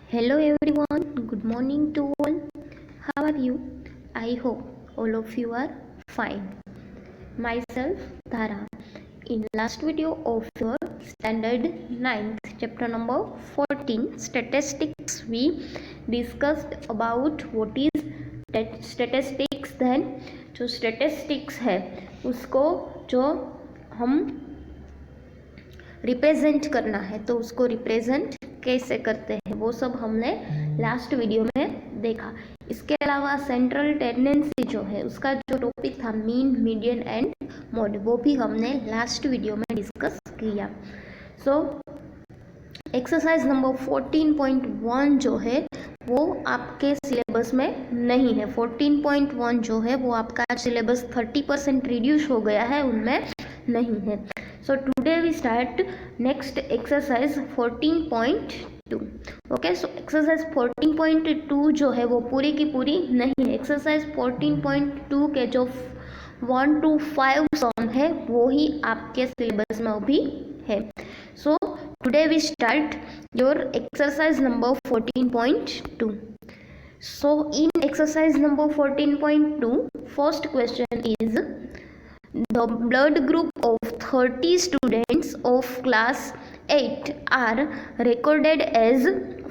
Hello everyone, good morning to all. How are you? I hope all of you are fine. Myself, Dhara. In last video of your standard 9th, chapter number 14, statistics, we discussed about what is statistics. Then जो statistics है उसको जो हम represent करना है तो उसको represent कैसे करते हैं वो सब हमने लास्ट वीडियो में देखा। इसके अलावा सेंट्रल टेंडेंसी जो है उसका जो टॉपिक था मीन, मीडियन एंड मोड, वो भी हमने लास्ट वीडियो में डिस्कस किया। सो एक्सरसाइज नंबर 14.1 जो है वो आपके सिलेबस में नहीं है। 14.1 जो है वो आपका सिलेबस 30% रिड्यूस हो गया है, उनमें नहीं है। So today we start next exercise 14.2. Okay, so exercise 14.2 जो है वो पूरी की पूरी नहीं है। एक्सरसाइज 14.2 के जो 1 to 5 सम है वो ही आपके सिलेबस में भी है। So today we start your exercise number 14.2. So in exercise number 14.2, first question is the blood group of 30 students of class 8 are recorded as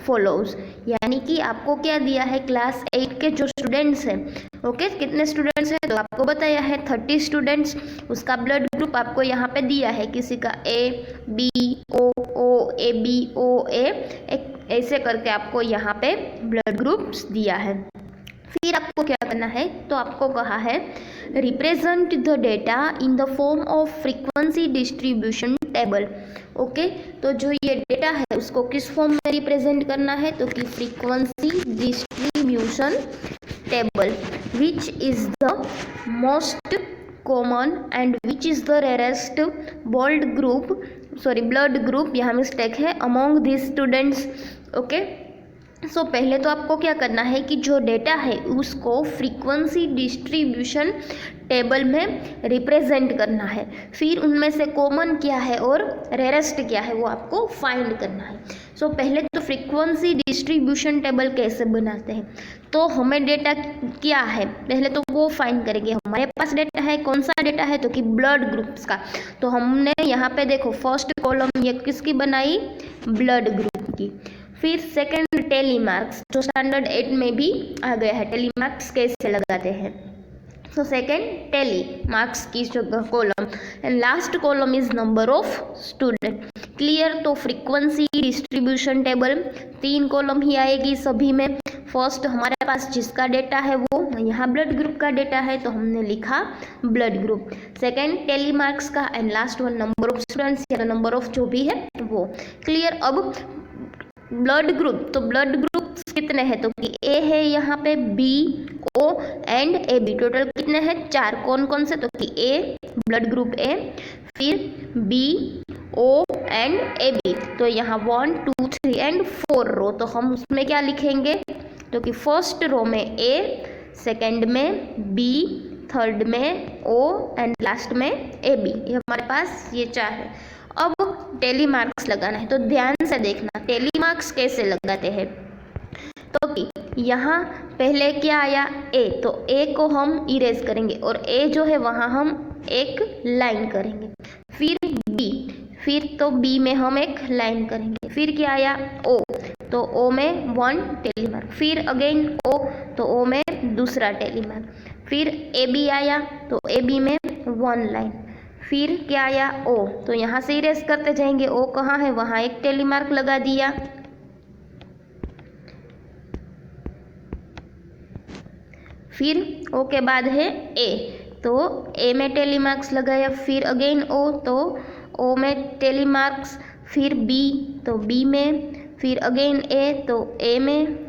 follows। यानी कि आपको क्या दिया है, क्लास 8 के जो स्टूडेंट्स हैं, ओके, कितने स्टूडेंट्स हैं तो आपको बताया है 30 स्टूडेंट्स। उसका ब्लड ग्रुप आपको यहाँ पे दिया है, किसी का A B O O A B O ए, ऐसे करके आपको यहाँ पे ब्लड ग्रुप्स दिया है। फिर आपको क्या करना है, तो आपको कहा है represent the data in the form of frequency distribution table. Okay, तो जो ये डेटा है उसको किस फॉर्म में रिप्रेजेंट करना है, तो कि frequency distribution table, which is the most common and which is the rarest blood group, यहाँ मिस्टेक है, अमॉन्ग दिस स्टूडेंट्स। ओके, सो पहले तो आपको क्या करना है कि जो डेटा है उसको फ्रीक्वेंसी डिस्ट्रीब्यूशन टेबल में रिप्रेजेंट करना है। फिर उनमें से कॉमन क्या है और रेयरेस्ट क्या है वो आपको फाइंड करना है। सो पहले तो फ्रीक्वेंसी डिस्ट्रीब्यूशन टेबल कैसे बनाते हैं, तो हमें डेटा क्या है पहले तो वो फाइंड करेंगे। हमारे पास डेटा है, कौन सा डेटा है, तो कि ब्लड ग्रुप्स का। तो हमने यहाँ पे देखो फर्स्ट कॉलम ये किसकी बनाई, ब्लड ग्रुप की। फिर सेकंड टेली मार्क्स, जो स्टैंडर्ड 8 में भी आ गया है, टेली मार्क्स कैसे लगाते हैं। तो सेकंड टेली मार्क्स की जो column, and last column is number of student. Clear, तो फ्रीक्वेंसी डिस्ट्रीब्यूशन टेबल 3 कॉलम ही आएगी सभी में। फर्स्ट हमारे पास जिसका डेटा है वो यहाँ ब्लड ग्रुप का डेटा है तो हमने लिखा blood group. Second tally marks का, and last one number of students या नंबर ऑफ जो भी है वो। क्लियर। अब ब्लड ग्रुप, तो ब्लड ग्रुप कितने हैं, तो कि ए है यहाँ पे, B O and A B, total कितने हैं 4। कौन कौन से, तो कि ए ब्लड ग्रुप ए, फिर B O and A B, तो यहाँ 1 2 3 एंड 4 रो। तो हम उसमें क्या लिखेंगे, तो कि फर्स्ट रो में ए, सेकेंड में बी, थर्ड में ओ एंड लास्ट में ए बी। ये हमारे पास ये 4 है। अब टेली मार्क्स लगाना है, तो ध्यान से देखना टेली मार्क्स कैसे लगाते हैं। तो कि यहाँ पहले क्या आया, ए, तो ए को हम इरेज करेंगे और ए जो है वहाँ हम एक लाइन करेंगे। फिर बी, फिर तो बी में हम एक लाइन करेंगे। फिर क्या आया, ओ, तो ओ में 1 टेली मार्क। फिर अगेन ओ, तो ओ में दूसरा टेली मार्क। फिर ए बी आया तो ए बी में 1 लाइन। फिर क्या आया, ओ, तो यहाँ से इरेज करते जाएंगे, ओ कहाँ है वहाँ एक टेली मार्क लगा दिया। फिर ओ के बाद है ए, तो ए में टेली मार्क्स लगाया। फिर अगेन ओ, तो ओ में टेली मार्क्स। फिर बी, तो बी में। फिर अगेन ए, तो ए में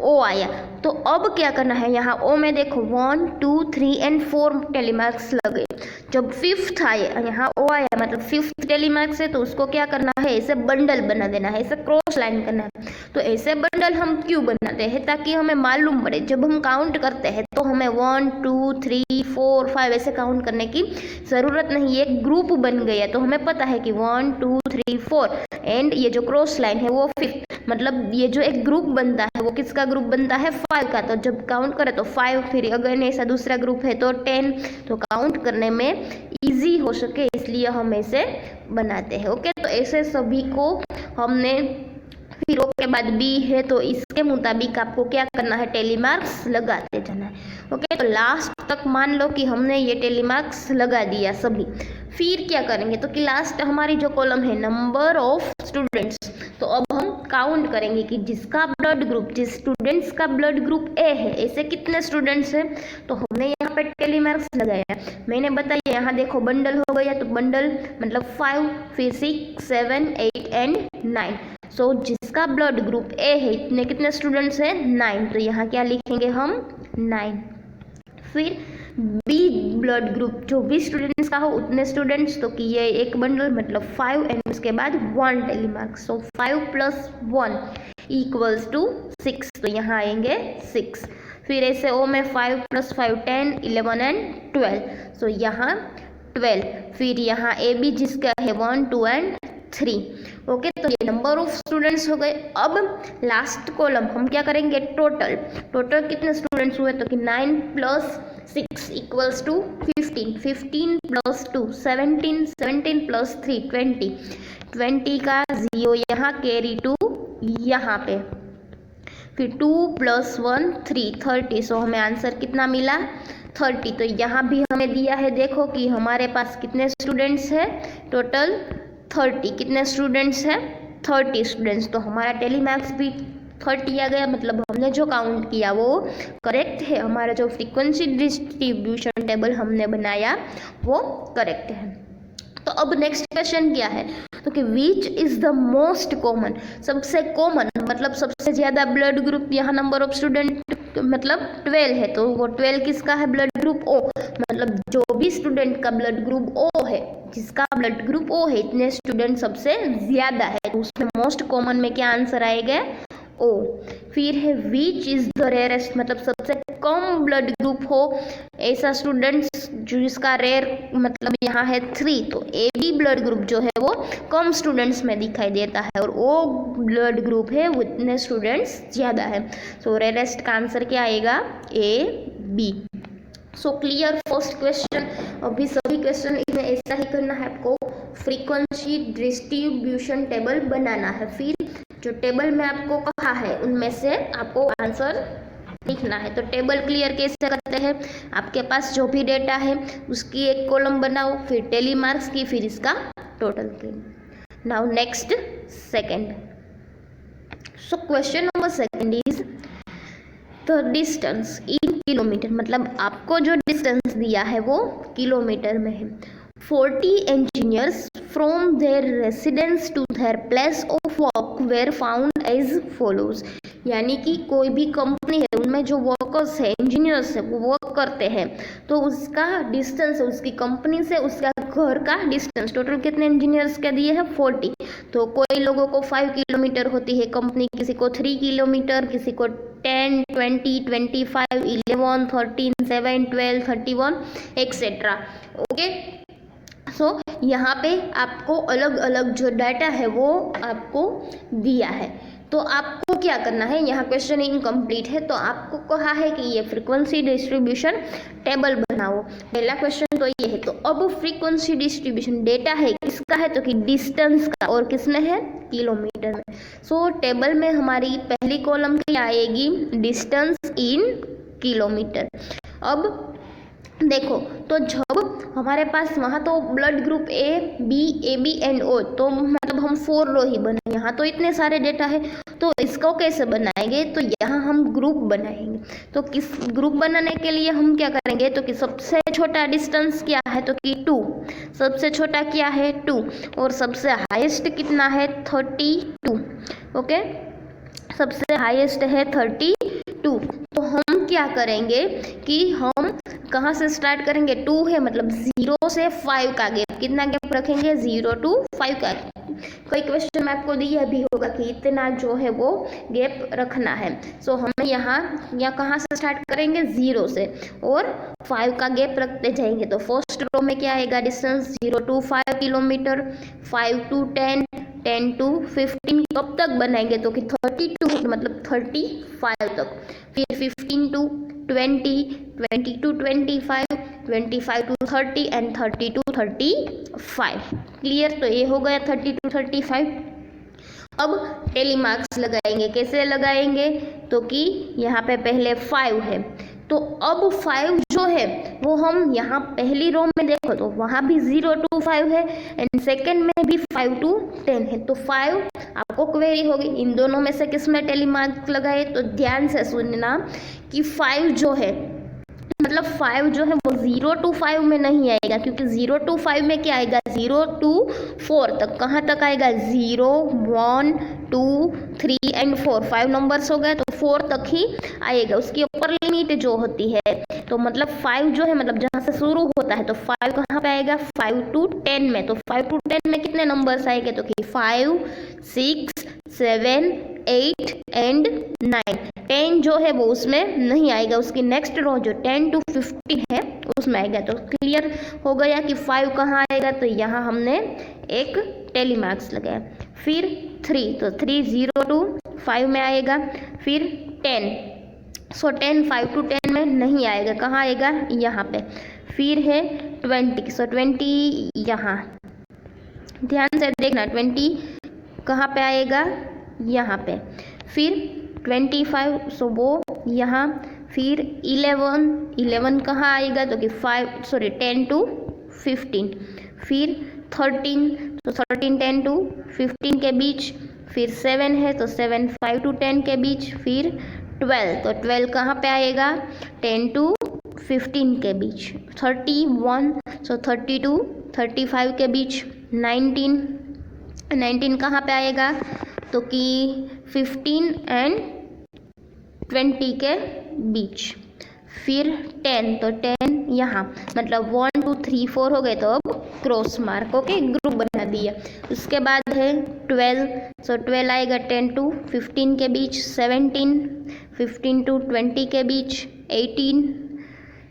ओ आया। तो अब क्या करना है, यहाँ ओ में देखो 1 2 3 एंड 4 टेली मार्क्स लगे। जब 5th आया, यहाँ ओ आया मतलब 5th टेली मार्क्स है, तो उसको क्या करना है, ऐसे बंडल बना देना है, ऐसे क्रॉस लाइन करना है। तो ऐसे बंडल हम क्यों बनाते हैं, ताकि हमें मालूम पड़े जब हम काउंट करते हैं तो हमें 1 2 3 4 5 ऐसे काउंट करने की ज़रूरत नहीं है, एक ग्रुप बन गया तो हमें पता है कि 1 2 3 4 एंड ये जो क्रॉस लाइन है वो 5, मतलब ये जो एक ग्रुप बनता है वो किसका ग्रुप बनता है 5 का। तो जब काउंट करें तो 5, फिर अगर ऐसा दूसरा ग्रुप है तो 10, तो काउंट करने में इजी हो सके इसलिए हम ऐसे बनाते हैं। ओके, तो ऐसे सभी को हमने, फिर के बाद बी है तो इसके मुताबिक आपको क्या करना है, टेली मार्क्स लगाते जाना है। ओके, तो लास्ट तक मान लो कि हमने ये टेली मार्क्स लगा दिया सभी। फिर क्या करेंगे तो कि लास्ट हमारी जो कॉलम है नंबर ऑफ स्टूडेंट्स, तो अब हम काउंट करेंगे कि जिसका ब्लड ग्रुप, जिस स्टूडेंट्स का ब्लड ग्रुप ए है, ऐसे कितने स्टूडेंट्स हैं, तो हमने यहाँ पे टेली मार्क्स लगाया। मैंने बताया यहाँ देखो बंडल हो गया, तो बंडल मतलब 5, फिर 6 7 8 एंड 9। सो जिसका ब्लड ग्रुप ए है, इतने कितने स्टूडेंट्स हैं 9, तो यहाँ क्या लिखेंगे हम 9। फिर बी ब्लड ग्रुप, जो भी स्टूडेंट्स का हो उतने स्टूडेंट्स, तो कि ये एक बंडल मतलब 5 एंड उसके बाद 1 टेली मार्क्स। सो 5 + 1 = 6, तो यहाँ आएंगे 6। फिर ऐसे ओ में 5 + 5 10 11 एंड 12, सो यहाँ 12। फिर यहाँ ए बी जिसका है 1 2 एंड 3। ओके, तो ये नंबर ऑफ स्टूडेंट्स हो गए। अब लास्ट कॉलम हम क्या करेंगे, टोटल कितने स्टूडेंट्स हुए, तो कि 9 + 6 = 15, 15 + 2 17, 17 + 3 20, 20 का 0 यहाँ, कैरी 2 यहाँ पे, फिर 2 + 1 3 30। सो हमें आंसर कितना मिला 30। तो यहाँ भी हमें दिया है, देखो कि हमारे पास कितने स्टूडेंट्स है, टोटल 30। कितने स्टूडेंट्स हैं 30 स्टूडेंट्स, तो हमारा टेली मार्क्स भी 30 आ गया, मतलब हमने जो काउंट किया वो करेक्ट है, हमारा जो फ्रीक्वेंसी डिस्ट्रीब्यूशन टेबल हमने बनाया वो करेक्ट है। तो अब नेक्स्ट क्वेश्चन क्या है, तो कि which is the most common, सबसे कॉमन मतलब सबसे ज़्यादा ब्लड ग्रुप, यहाँ नंबर ऑफ स्टूडेंट मतलब 12 है, तो वो 12 किसका है, ब्लड ग्रुप ओ, मतलब जो भी स्टूडेंट का ब्लड ग्रुप ओ है, जिसका ब्लड ग्रुप ओ है, इतने स्टूडेंट सबसे ज़्यादा है, तो उसमें मोस्ट कॉमन में क्या आंसर आएगा ओ। फिर है विच इज़ द रेयरेस्ट, मतलब सबसे कम ब्लड ग्रुप हो ऐसा स्टूडेंट्स जिसका रेयर मतलब यहाँ है 3, तो ए बी ब्लड ग्रुप जो है वो कम स्टूडेंट्स में दिखाई देता है, और ओ ब्लड ग्रुप है वो इतने स्टूडेंट्स ज़्यादा है। सो रेयरेस्ट का आंसर क्या आएगा, A B. So clear first question. अभी सभी क्वेश्चन इसमें ऐसा ही करना है, आपको फ्रीक्वेंसी डिस्ट्रीब्यूशन टेबल बनाना है। फिर जो टेबल में आपको कहा है उनमें से आपको आंसर लिखना है। तो टेबल क्लियर कैसे करते हैं, आपके पास जो भी डेटा है उसकी एक कॉलम बनाओ, फिर टेली मार्क्स की, फिर इसका टोटल की। Now next second. So question number second is the distance in kilometre, मतलब आपको जो डिस्टेंस दिया है वो किलोमीटर में है। 40 engineers from their residence to their place of work were found as follows, यानी कि कोई भी कंपनी है उनमें जो वर्कर्स है, इंजीनियर्स है, वो वर्क करते हैं, तो उसका डिस्टेंस, उसकी कंपनी से उसका घर का डिस्टेंस, टोटल कितने इंजीनियर्स के दिए हैं 40। तो कोई लोगों को 5 किलोमीटर होती है कंपनी, किसी को 3 किलोमीटर, किसी को 10 20 25 11 13 7 12 31 एक्सेट्रा। ओके, सो यहाँ पे आपको अलग अलग जो डाटा है वो आपको दिया है, तो आपको क्या करना है, यहाँ क्वेश्चन इनकम्प्लीट है तो आपको कहा है कि ये फ्रीक्वेंसी डिस्ट्रीब्यूशन टेबल बनाओ। पहला क्वेश्चन तो ये है। तो अब फ्रीक्वेंसी डिस्ट्रीब्यूशन डेटा है किसका है, तो कि डिस्टेंस का, और किसमें है, किलोमीटर में। सो टेबल में हमारी पहली कॉलम क्या आएगी, डिस्टेंस इन किलोमीटर। अब देखो, तो जब हमारे पास वहाँ तो blood group A B and O, तो मतलब हम 4 रो ही बने, यहाँ तो इतने सारे डेटा है, तो इसको कैसे बनाएंगे, तो यहाँ हम ग्रुप बनाएंगे। तो किस ग्रुप बनाने के लिए हम क्या करेंगे, तो कि सबसे छोटा डिस्टेंस क्या है, तो कि 2, सबसे छोटा क्या है 2, और सबसे हाईएस्ट कितना है 32। ओके, सबसे हाईएस्ट है 32। तो हम क्या करेंगे कि हम कहाँ से स्टार्ट करेंगे, 2 है मतलब 0 से 5 का गैप, कितना गैप रखेंगे 0 to 5 का, कोई क्वेश्चन में आपको दिया भी होगा कि इतना जो है वो गैप रखना है। सो हमें यहाँ कहाँ से स्टार्ट करेंगे, 0 से, और 5 का गैप रखते जाएंगे। तो फर्स्ट रो में क्या आएगा distance, 0 to 5 kilometre, 5 to 10, 10 to 15 कब तक बनाएंगे, तो कि 32 मतलब 35 तक, फिर 15 to 20, 20 to 25, 25 to 30 and 30 to 35। Clear, तो ये हो गया 30 to 35। अब टेली मार्क्स लगाएंगे, कैसे लगाएंगे, तो कि यहाँ पे पहले 5 है, तो अब 5 जो है वो हम यहाँ पहली रो में देखो तो वहाँ भी 0 to 5 है एंड सेकंड में भी 5 to 10 है। तो 5 आपको क्वेरी होगी इन दोनों में से किस में टेली मार्क्स लगाए, तो ध्यान से सुनना कि 5 जो है मतलब 5 जो है वो 0 to 5 में नहीं आएगा, क्योंकि 0 to 5 में क्या आएगा, 0 to 4 तक, कहाँ तक आएगा, 0, 1, 2, 3 एंड 4, 5 नंबर्स हो गए तो 4 तक ही आएगा। उसकी ऊपर लिमिट जो होती है, तो मतलब 5 जो है मतलब जहाँ से शुरू होता है, तो 5 कहाँ पे आएगा, 5 to 10 में। तो 5 to 10 में कितने नंबर्स आएंगे, तो कि 5, 6, 7, 8 एंड 9। 10 जो है वो उसमें नहीं आएगा, उसकी नेक्स्ट रो जो 10 to 15 है उसमें आएगा। तो क्लियर हो गया कि 5 कहाँ आएगा, तो यहाँ हमने एक टेली मार्क्स लगाया। फिर 3, तो 3 0 to 5 में आएगा। फिर 10, सो 10 5 to 10 में नहीं आएगा, कहाँ आएगा, यहाँ पे। फिर है 20, सो 20 यहाँ, ध्यान से देखना 20 कहाँ पे आएगा, यहाँ पे। फिर 25, सो वो यहाँ। फिर 11 कहाँ आएगा, तो कि 10 to 15। फिर 13, तो 13 10 to 15 के बीच। फिर 7 है, तो 7 5 to 10 के बीच। फिर 12, तो 12 कहाँ पे आएगा, 10 to 15 के बीच। 31, सो 30 to 35 के बीच। 19 कहाँ पे आएगा, तो कि 15 एंड 20 के बीच। फिर 10, तो 10 यहाँ, मतलब 1 2 3 4 हो गए, तो अब क्रॉस मार्क, ओके, ग्रुप बना दिया। उसके बाद है 12, सो 12 आएगा 10 to 15 के बीच। 17 15 to 20 के बीच।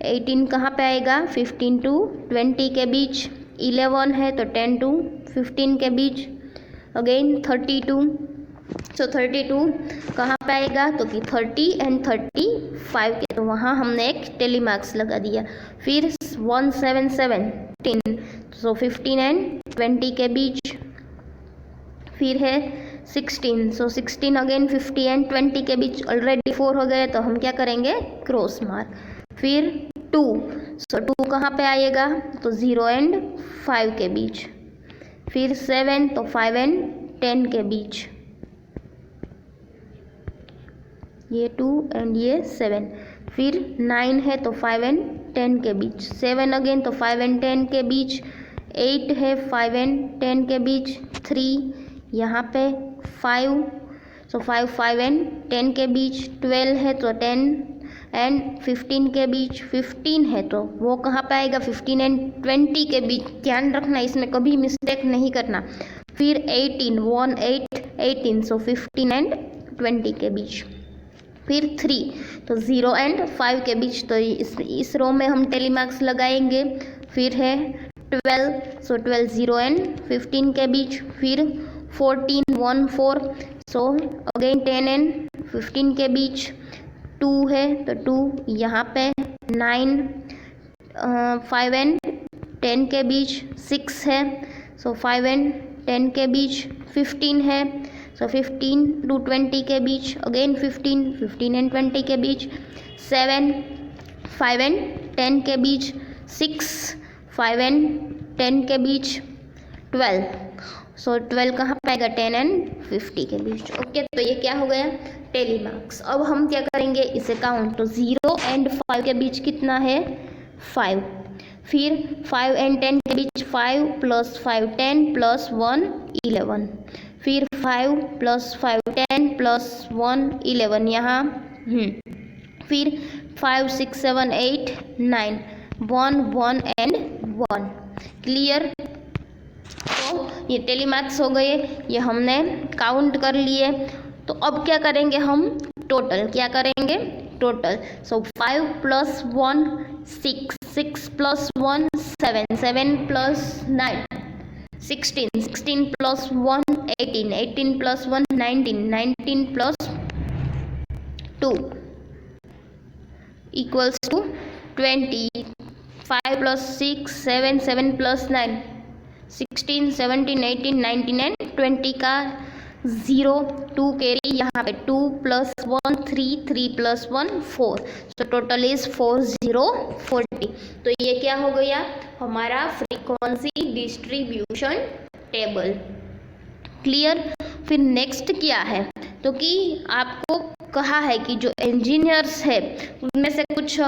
18 कहाँ पे आएगा, 15 to 20 के बीच। 11 है, तो 10 to 15 के बीच। अगेन 32, सो 32 कहाँ पे आएगा, तो कि 30 एंड 35 के, तो वहाँ हमने एक टेली मार्क्स लगा दिया। फिर 17 सो 15 एंड 20 के बीच। फिर है 16, सो 16 अगेन 50 एंड 20 के बीच। ऑलरेडी 4 हो गए, तो हम क्या करेंगे, क्रॉस मार्क। फिर 2, सो 2 कहाँ पे आएगा, तो 0 एंड 5 के बीच। फिर 7, तो 5 एंड 10 के बीच, ये 2 एंड ये 7। फिर 9 है, तो 5 एंड 10 के बीच। 7 अगेन, तो 5 एंड 10 के बीच। 8 है, 5 एंड 10 के बीच। 3 यहाँ पे 5, सो 5 एंड 10 के बीच। 12 है, तो 10 एंड 15 के बीच। 15 है, तो वो कहाँ पे आएगा, 15 एंड 20 के बीच। ध्यान रखना, इसमें कभी मिस्टेक नहीं करना। फिर 18 1 8 18, सो 15 एंड 20 के बीच। फिर 3, तो 0 एंड 5 के बीच, तो इस रो में हम टेली मार्क्स लगाएंगे। फिर है 12, सो 12 0 एंड 15 के बीच। फिर 14 1 4, सो अगेन 10 एंड 15 के बीच। 2 है, तो 2 यहाँ पे। 9 5 एंड 10 के बीच। 6 है, सो 5 एंड 10 के बीच। 15 है, सो 15 to 20 के बीच। अगेन 15 एंड 20 के बीच। 7 5 एंड 10 के बीच। 6 5 एंड 10 के बीच। 12, सो 12 कहाँ पे आएगा, 10 एंड 50 के बीच। ओके, तो ये क्या हो गया, टेली मार्क्स। अब हम क्या करेंगे, इसे काउंट। तो 0 एंड 5 के बीच कितना है, 5। फिर 5 एंड 10 के बीच 5 + 5 10 + 1 11। फिर 5 + 5 10 + 1 11 यहाँ। फिर 5 6 7 8 9 1 1 एंड 1। क्लियर। तो ये टेलीमार्क्स हो गए, ये हमने काउंट कर लिए। तो अब क्या करेंगे हम, टोटल क्या करेंगे, टोटल। सो 5 + 1 6, 6 + 1 7, 7 + 9 16, 16 + 1 18, 18 + 1 19, 19 + 2 = 20, 5 + 6 7, 7 + 9 16, 17, 18, 19 एंड 20 का 0 2 कैरी, यहाँ पे 2 + 1 3, 3 + 1 4, सो टोटल इज 4040। तो ये क्या हो गया हमारा फ्रीक्वेंसी डिस्ट्रीब्यूशन टेबल। क्लियर। फिर नेक्स्ट क्या है, तो कि आपको कहा है कि जो इंजीनियर्स है उनमें से कुछ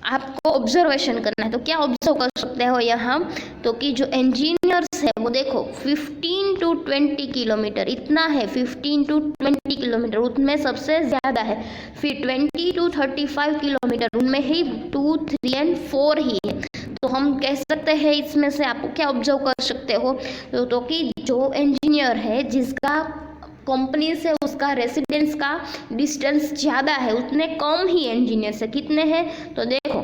आपको ऑब्जर्वेशन करना है। तो क्या ऑब्जर्व कर सकते हो यहाँ, तो कि जो इंजीनियर्स है वो देखो 15 to 20 किलोमीटर इतना है, 15 to 20 किलोमीटर उनमें सबसे ज़्यादा है। फिर 20 to 35 किलोमीटर उनमें ही 2, 3 एंड 4 ही है। तो हम कह सकते हैं इसमें से आपको क्या ऑब्जर्व कर सकते हो, तो कि जो इंजीनियर है जिसका कंपनी से उसका रेसिडेंस का डिस्टेंस ज़्यादा है उतने कम ही इंजीनियर्स है। कितने हैं, तो देखो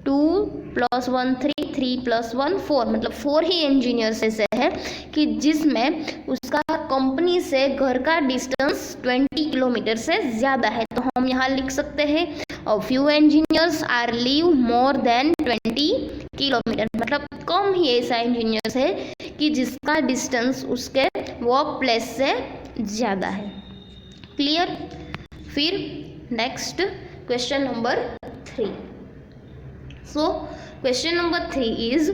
2 + 1 3, 3 + 1 4, मतलब 4 ही इंजीनियर्स ऐसे है कि जिसमें उसका कंपनी से घर का डिस्टेंस 20 किलोमीटर से ज़्यादा है। तो हम यहाँ लिख सकते हैं a few engineers are live more than 20 kilometre, मतलब कम ही ऐसा इंजीनियर्स है कि जिसका डिस्टेंस उसके वर्क प्लेस से ज़्यादा है। क्लियर। फिर next question number 3। So question number 3 is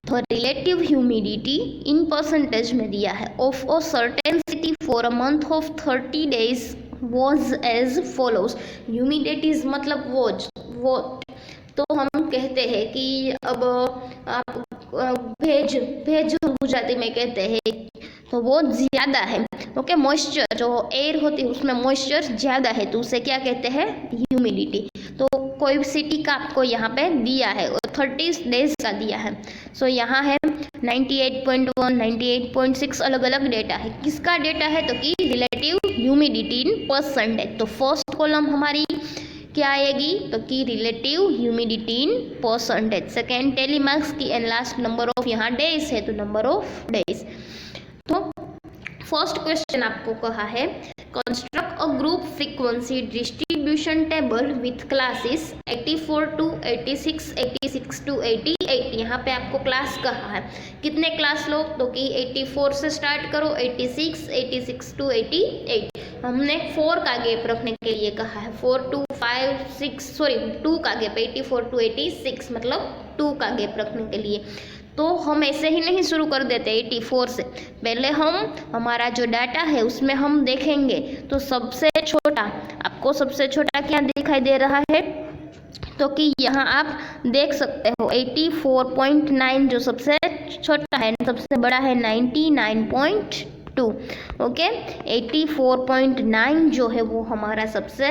the relative humidity in percentage में दिया है of a certain city for a month of 30 days was as follows। ह्यूमिडिटीज मतलब वो तो हम कहते हैं कि अब आप भेज गुजराती में कहते हैं तो वो ज़्यादा है। ओके, मॉइस्चर जो एयर होती है उसमें मॉइस्चर ज़्यादा है तो उसे क्या कहते हैं, ह्यूमिडिटी। तो कोई सिटी का आपको यहाँ पे दिया है और 30 डेज का दिया है। सो यहाँ है 98.1, 98.6 अलग अलग डेटा है। किसका डेटा है, तो कि रिलेटिव ह्यूमिडिटी इन परसेंटेज। तो फर्स्ट कॉलम हमारी क्या आएगी, तो कि relative humidity in percentage. Second telemarks की एंड लास्ट नंबर ऑफ यहाँ डेज है तो नंबर ऑफ डेज। तो फर्स्ट क्वेश्चन आपको कहा है construct a group frequency distribution table with classes 84 to 86, 86 to 88। यहाँ पे आपको क्लास कहा है, कितने क्लास लो, तो कि 84 से स्टार्ट करो 86, 86 to 88। हमने 4 का गैप रखने के लिए कहा है, 4 to 5 6 सॉरी 2 का गैप, 84 to 86 मतलब 2 का गैप रखने के लिए। तो हम ऐसे ही नहीं शुरू कर देते 84 से, पहले हम हमारा जो डाटा है उसमें हम देखेंगे। तो सबसे छोटा आपको सबसे छोटा क्या दिखाई दे रहा है, तो कि यहाँ आप देख सकते हो 84.9 जो सबसे छोटा है, सबसे बड़ा है 99.2। ओके, 84.9 जो है वो हमारा सबसे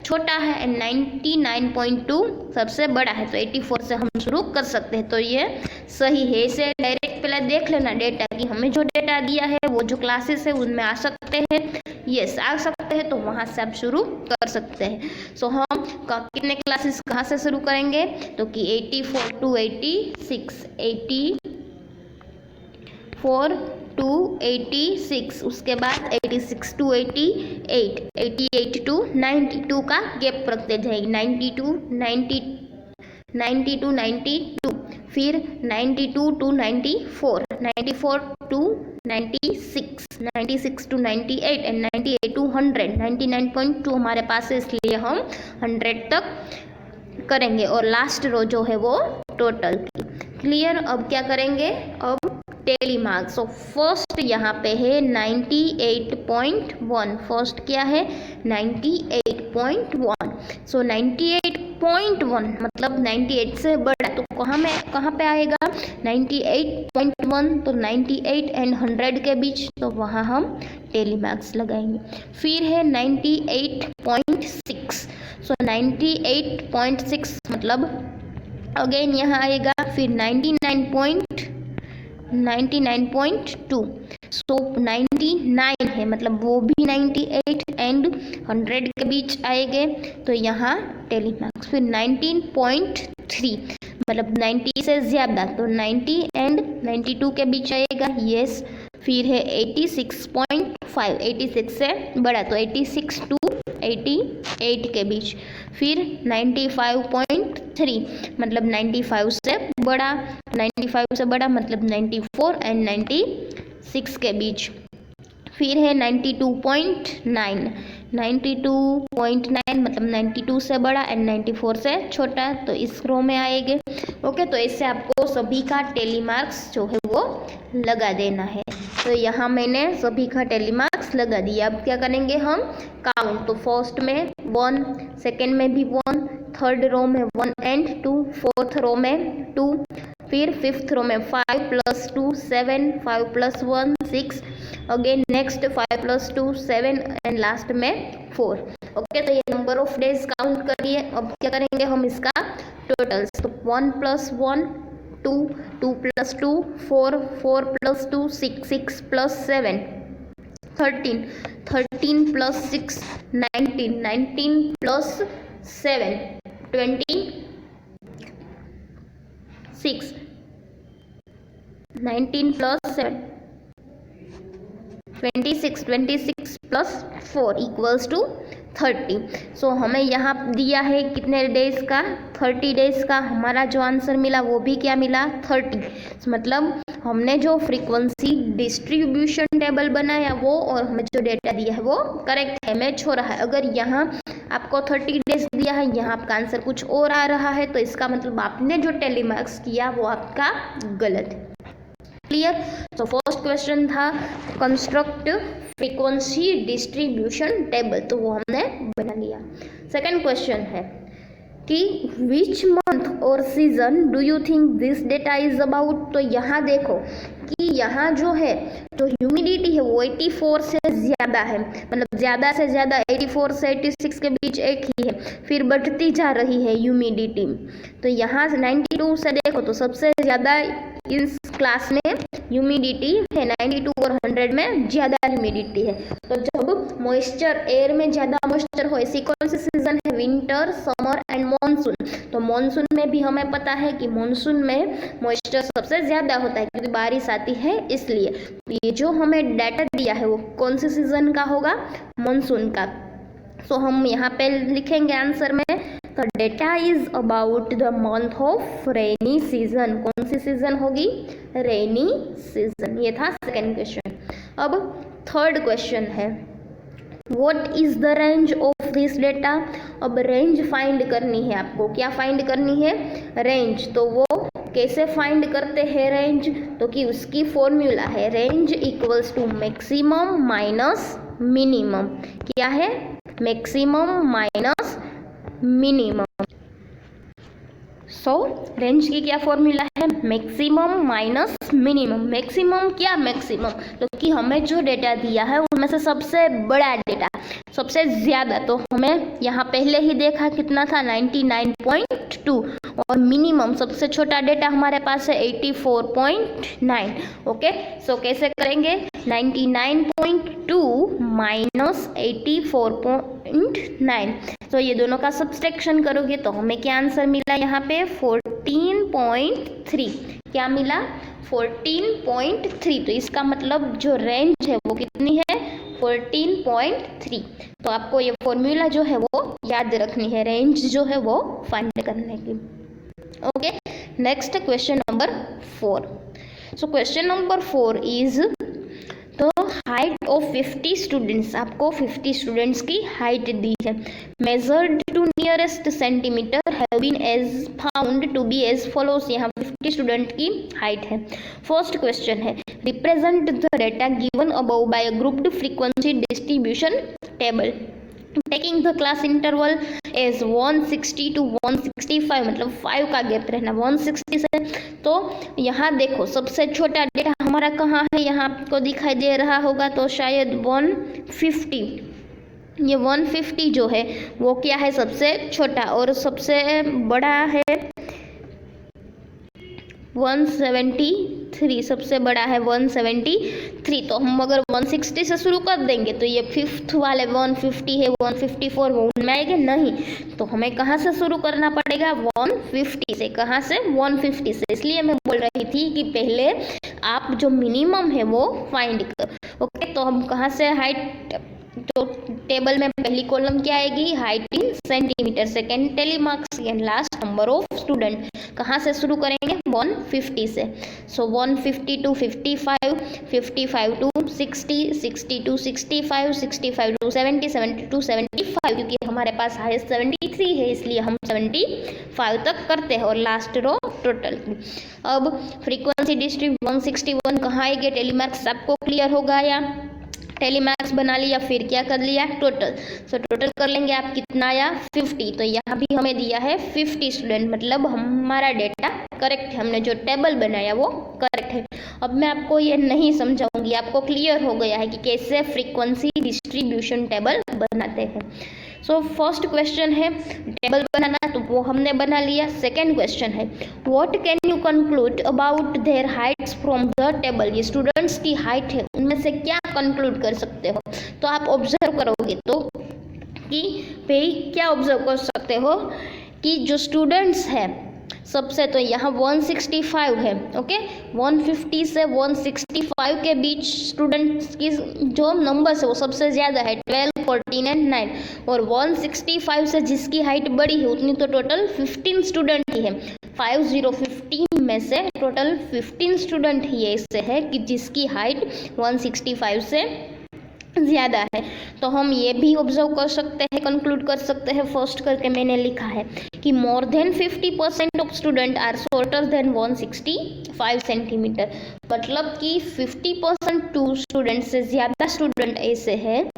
छोटा है एंड 99.2 सबसे बड़ा है। तो 84 से हम शुरू कर सकते हैं, तो ये सही है। इसे डायरेक्ट पहले देख लेना डेटा कि हमें जो डेटा दिया है वो जो क्लासेस है उनमें आ सकते हैं, यस आ सकते हैं, तो वहाँ से आप शुरू कर सकते हैं। सो हम कितने क्लासेस कहाँ से शुरू करेंगे, तो कि 84 to 86, 84 to 86, उसके बाद 86 to 88, 88 to 92 का गैप रखते जाएंगे, 90 to 92, फिर 92 to 94, 94 to 96, 96 to 98 and 98 to 100, 99.2 हमारे पास है इसलिए हम 100 तक करेंगे और लास्ट रो जो है वो टोटल की। क्लियर। अब क्या करेंगे, अब टेलीमार्क्स। सो फर्स्ट यहाँ पे है 98.1, फर्स्ट क्या है 98.1। सो 98.1 मतलब 98 से बड़ा, तो कहाँ पे आएगा 98.1, तो 98 एंड 100 के बीच, तो वहाँ हम टेलीमार्क्स लगाएंगे। फिर है 98.6, सो 98.6 मतलब अगेन यहाँ आएगा, फिर 99.2 99.2। सो 99 है मतलब वो भी 98 एंड 100 के बीच आएंगे, तो यहाँ टेली मार्क्स। फिर 19.3 मतलब 90 से ज़्यादा, तो 90 एंड 92 के बीच आएगा, यस। फिर है 86.5, 86 से बड़ा, तो 86 टू 88 के बीच। फिर 95.3 मतलब 95 से बड़ा, 95 से बड़ा मतलब 94 एंड 96 के बीच। फिर है 92.9, 92.9 मतलब 92 से बड़ा एंड 94 से छोटा, तो इस रो में आएंगे। ओके, तो इससे आपको सभी का टेली मार्क्स जो है वो लगा देना है। तो यहाँ मैंने सभी का टेली मार्क्स लगा दिया। अब क्या करेंगे हम काउंट, तो फर्स्ट में 1, सेकेंड में भी 1, थर्ड रो में 1 एंड 2, फोर्थ रो में 2, फिर फिफ्थ रो में 5 + 2 7, 5 + 1 6, अगेन नेक्स्ट 5 + 2 7 एंड लास्ट में 4। ओके, तो ये नंबर ऑफ डेज काउंट करिए। अब क्या करेंगे हम इसका टोटल्स, तो 1 + 1 2, 2 + 2 4, 4 + 2 6, 6 + 7 13, 13 + 6 19, 19 + 7 26, 19 + 7 26, 26 + 4 = 30। सो हमें यहाँ दिया है कितने डेज का, 30 डेज का। हमारा जो आंसर मिला वो भी क्या मिला, 30। मतलब हमने जो फ्रीक्वेंसी डिस्ट्रीब्यूशन टेबल बनाया वो और हमें जो डेटा दिया है वो करेक्ट है, मैच हो रहा है। अगर यहाँ आपको 30 डेज दिया है, यहाँ आपका आंसर कुछ और आ रहा है, तो इसका मतलब आपने जो टेली मार्क्स किया वो आपका गलत है। क्लियर। तो फर्स्ट क्वेश्चन था कंस्ट्रक्ट फ्रीक्वेंसी डिस्ट्रीब्यूशन टेबल, तो वो हमने बना लिया। सेकंड क्वेश्चन है कि विच मंथ और season do you think this data is about. तो यहाँ देखो कि यहाँ जो है जो ह्यूमिडिटी है वो 84 से ज़्यादा है, मतलब ज़्यादा से ज़्यादा 84 से 86 के बीच एक ही है, फिर बढ़ती जा रही है ह्यूमिडिटी। तो यहाँ 92 से देखो तो सबसे ज़्यादा इस क्लास में ह्यूमिडिटी है, 92 और 100 में ज़्यादा ह्यूमिडिटी है। तो जब मॉइस्चर एयर में ज़्यादा मॉइस्चर हो, ऐसी कौन सी सीजन है, विंटर, समर एंड मॉनसून। तो मॉनसून में भी हमें पता है कि मॉनसून में मॉइस्चर सबसे ज़्यादा होता है क्योंकि बारिश आती है, इसलिए ये जो हमें डाटा दिया है वो कौन से सीजन का होगा, मॉनसून का। तो हम यहाँ पे लिखेंगे आंसर में, तो data is about the month of rainy season. कौन सी सीजन होगी, रेनी सीजन। ये था सेकेंड क्वेश्चन। अब थर्ड क्वेश्चन है what is the range of this data. अब रेंज फाइंड करनी है आपको। क्या फाइंड करनी है, रेंज। तो वो कैसे फाइंड करते हैं रेंज, तो कि उसकी फॉर्मूला है रेंज = मैक्सिमम माइनस मिनिमम। क्या है, मैक्सिमम माइनस मिनिमम। सो रेंज की क्या फॉर्मूला है, मैक्सिमम माइनस मिनिमम। मैक्सिमम क्या, मैक्सिमम तो कि हमें जो डेटा दिया है उनमें से सबसे बड़ा डेटा, सबसे ज़्यादा, तो हमें यहाँ पहले ही देखा कितना था, 99.2, और मिनिमम सबसे छोटा डेटा हमारे पास है 84.9। ओके, सो कैसे करेंगे, 99.2 माइनस 84.9, तो ये दोनों का सब्सट्रैक्शन करोगे तो हमें क्या आंसर मिला, यहाँ पे 14.3। क्या मिला, 14.3। तो इसका मतलब जो रेंज है वो कितनी है, 14.3। तो आपको ये फॉर्मूला जो है वो याद रखनी है, रेंज जो है वो फाइंड करने की। Okay, next question number 4। So question number 4 is तो हाइट ऑफ 50 स्टूडेंट्स। आपको 50 स्टूडेंट्स की हाइट दी है, measured to nearest centimetre have been as found to be as follows. यहाँ 50 स्टूडेंट की हाइट है। फर्स्ट क्वेश्चन है represent the data given above by a grouped frequency distribution table taking the class interval as 160 to 165, मतलब 5 का gap रहना 160 से। तो यहाँ देखो सबसे छोटा डेटा हमारा कहाँ है, यहाँ आपको दिखाई दे रहा होगा, तो शायद 150। ये 150 जो है वो क्या है, सबसे छोटा, और सबसे बड़ा है 173 173, सबसे बड़ा है 173। तो हम अगर 160 से शुरू कर देंगे तो ये फिफ्थ वाले 150 है, 154 वो उनमें आएंगे नहीं, तो हमें कहाँ से शुरू करना पड़ेगा, 150 से। कहाँ से, 150 से। इसलिए मैं बोल रही थी कि पहले आप जो मिनिमम है वो फाइंड कर। ओके, तो हम कहाँ से हाइट, तो टेबल में पहली कॉलम क्या आएगी, height in centimetre, second tally marks and last number of student. कहाँ से शुरू करेंगे, 150 से। So 150 to 55, 55 to 60, 60 to 65, 65 to 70, 70 to 75, क्योंकि हमारे पास हाईएस्ट 73 है इसलिए हम 75 तक करते हैं, और लास्ट रो टोटल। अब फ्रीक्वेंसी डिस्ट्रीब्यूशन 161 कहाँ आएंगे, टेली मार्क्स सबको क्लियर होगा या टेली मार्क्स बना लिया, फिर क्या कर लिया, टोटल। सो टोटल कर लेंगे आप, कितना आया, 50। तो यहाँ भी हमें दिया है 50 स्टूडेंट, मतलब हमारा डेटा करेक्ट है, हमने जो टेबल बनाया वो करेक्ट है। अब मैं आपको ये नहीं समझाऊंगी, आपको क्लियर हो गया है कि कैसे फ्रीक्वेंसी डिस्ट्रीब्यूशन टेबल बनाते हैं। सो फर्स्ट क्वेश्चन है टेबल बनाना, तो वो हमने बना लिया। सेकेंड क्वेश्चन है what can you conclude about their Heights from the table. ये स्टूडेंट्स की हाइट है, उनमें से क्या कंक्लूड कर सकते हो। तो आप ऑब्जर्व करोगे तो कि भाई क्या ऑब्जर्व कर सकते हो कि जो स्टूडेंट्स है सबसे, तो यहाँ 165 है। ओके, 150 से 165 के बीच स्टूडेंट्स की जो नंबर्स है वो सबसे ज़्यादा है, 12, 14 एंड 9। और 165 से जिसकी हाइट बड़ी है उतनी तो टोटल 15 स्टूडेंट ही है। 5015 में से टोटल 15 स्टूडेंट ही ऐसे है कि जिसकी हाइट 165 से ज़्यादा है। तो हम ये भी ऑब्जर्व कर सकते हैं, कंक्लूड कर सकते हैं, फर्स्ट करके मैंने लिखा है कि more than 50% of student are shorter than 165 centimetre. मतलब कि 50% टू स्टूडेंट से ज़्यादा स्टूडेंट ऐसे हैं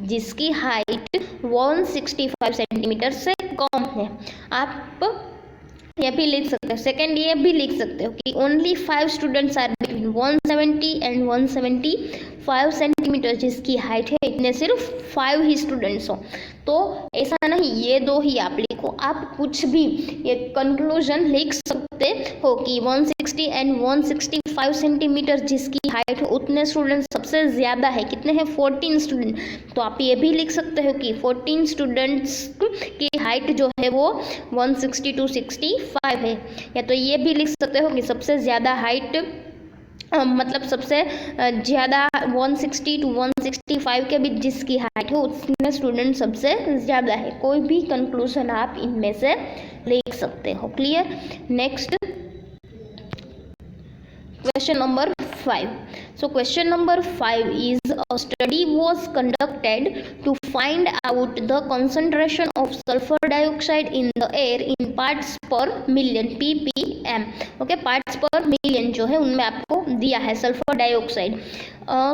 जिसकी हाइट 165 सेंटीमीटर से कम है। आप ये भी लिख सकते हो, सेकेंड ये भी लिख सकते हो कि only 5 students are between 170 and 175 centimetre, जिसकी हाइट है इतने सिर्फ 5 ही स्टूडेंट्स हो। तो ऐसा नहीं ये दो ही आप लिखो, आप कुछ भी ये कंक्लूजन लिख सकते हो कि 160 एंड 165 सेंटीमीटर जिसकी हाइट है उतने स्टूडेंट सबसे ज़्यादा है, कितने हैं, 14 स्टूडेंट। तो आप ये भी लिख सकते हो कि 14 स्टूडेंट्स की हाइट जो है वो 160 to 65 है। या तो ये भी लिख सकते हो कि सबसे ज़्यादा हाइट मतलब सबसे ज़्यादा 160 to 165 के बीच जिसकी हाइट है उतने स्टूडेंट सबसे ज़्यादा है। कोई भी कंक्लूजन आप इनमें से लिख सकते हो। Clear. Next question number 5. So question number 5 is a study was conducted to find out the concentration of sulfur dioxide in the air in parts per million ppm. Okay, parts per million जो है उनमें आपको दिया है sulphur dioxide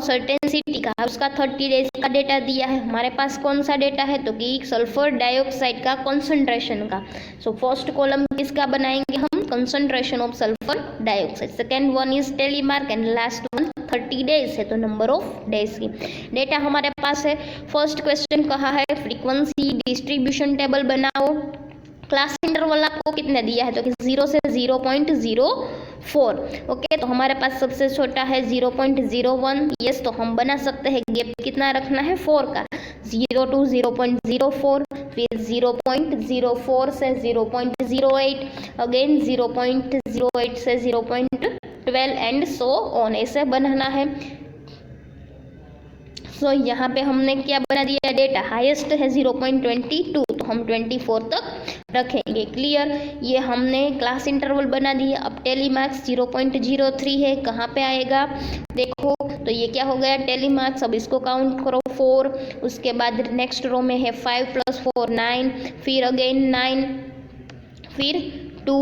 certain city का, उसका 30 days का data दिया है। हमारे पास कौन सा डेटा है, तो कि सल्फर डाइऑक्साइड का कंसंट्रेशन का। सो फर्स्ट कॉलम किसका बनाएंगे हम, concentration of sulphur dioxide. Second one is tally mark and last one 30 days है, तो नंबर ऑफ डेज की डेटा हमारे पास है। फर्स्ट क्वेश्चन कहा है फ्रीक्वेंसी डिस्ट्रीब्यूशन टेबल बनाओ। क्लास इंटरवल आपको कितने दिया है, तो कि 0 से 0.04। ओके, तो हमारे पास सबसे छोटा है 0.01। यस, तो हम बना सकते हैं गैप कितना रखना है, 4 का, 0 to 0.04, फिर 0.04 से 0.08, अगेन 0.08 से 0.12 एंड सो ऑन, ऐसे बनाना है। सो यहाँ पे हमने क्या बना दिया, डेटा हाईएस्ट है 0.22, तो हम 24 तक रखेंगे। क्लियर। ये हमने क्लास इंटरवल बना दिया। अब टेली मार्क्स 0.03 है, कहाँ पे आएगा देखो, तो ये क्या हो गया, टेली मार्क्स। अब इसको काउंट करो 4, उसके बाद नेक्स्ट रो में है 5 + 4 9, फिर अगेन 9, फिर 2।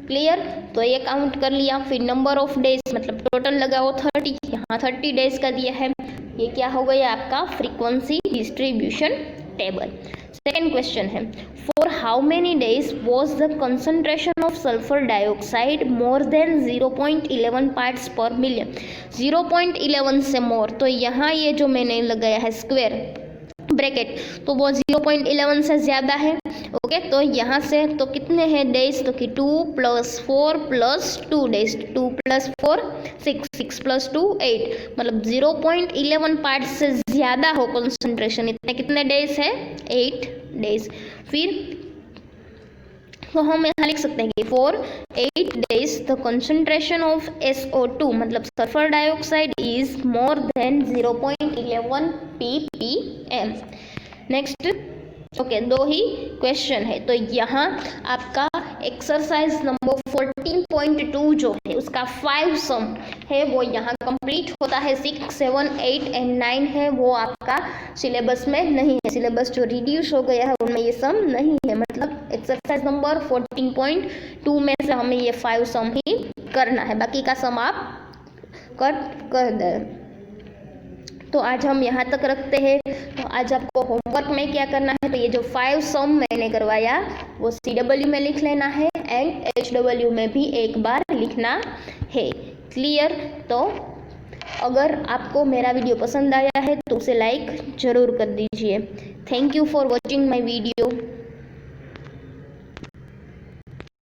क्लियर। तो ये काउंट कर लिया। फिर नंबर ऑफ डेज मतलब टोटल लगाओ 30, यहाँ 30 डेज का दिया है। ये क्या हो गया आपका frequency distribution table. Second question है for how many days was the concentration of sulphur dioxide more than 0.11 parts per million. 0.11 से मोर, तो यहाँ ये जो मैंने लगाया है स्क्वायर ब्रैकेट, तो वो 0.11 से ज़्यादा है। ओके, तो यहाँ से तो कितने हैं डेज, तो कि 2 + 4 + 2 डेज, 2 + 4 6, 6 + 2 8, मतलब 0.11 पार्ट से ज़्यादा हो कंसंट्रेशन, इतने कितने डेज है 8 डेज। फिर तो हम यहाँ लिख सकते हैं कि for 8 days the concentration of SO2 मतलब sulphur dioxide is more than 0.11 ppm। Next, okay, 2 he question है, तो यहाँ आपका एक्सरसाइज नंबर 14.2 जो है उसका 5 सम है वो यहाँ कंप्लीट होता है। 6, 7, 8 एंड 9 है वो आपका सिलेबस में नहीं है, सिलेबस जो रिड्यूस हो गया है उनमें ये सम नहीं है, मतलब एक्सरसाइज नंबर 14.2 में से हमें ये 5 सम ही करना है, बाकी का सम आप कट कर दें। तो आज हम यहाँ तक रखते हैं। तो आज आपको होमवर्क में क्या करना है, तो ये जो 5 सम मैंने करवाया वो CW में लिख लेना है एंड HW में भी एक बार लिखना है। क्लियर? तो अगर आपको मेरा वीडियो पसंद आया है तो उसे लाइक ज़रूर कर दीजिए। Thank you for watching my video.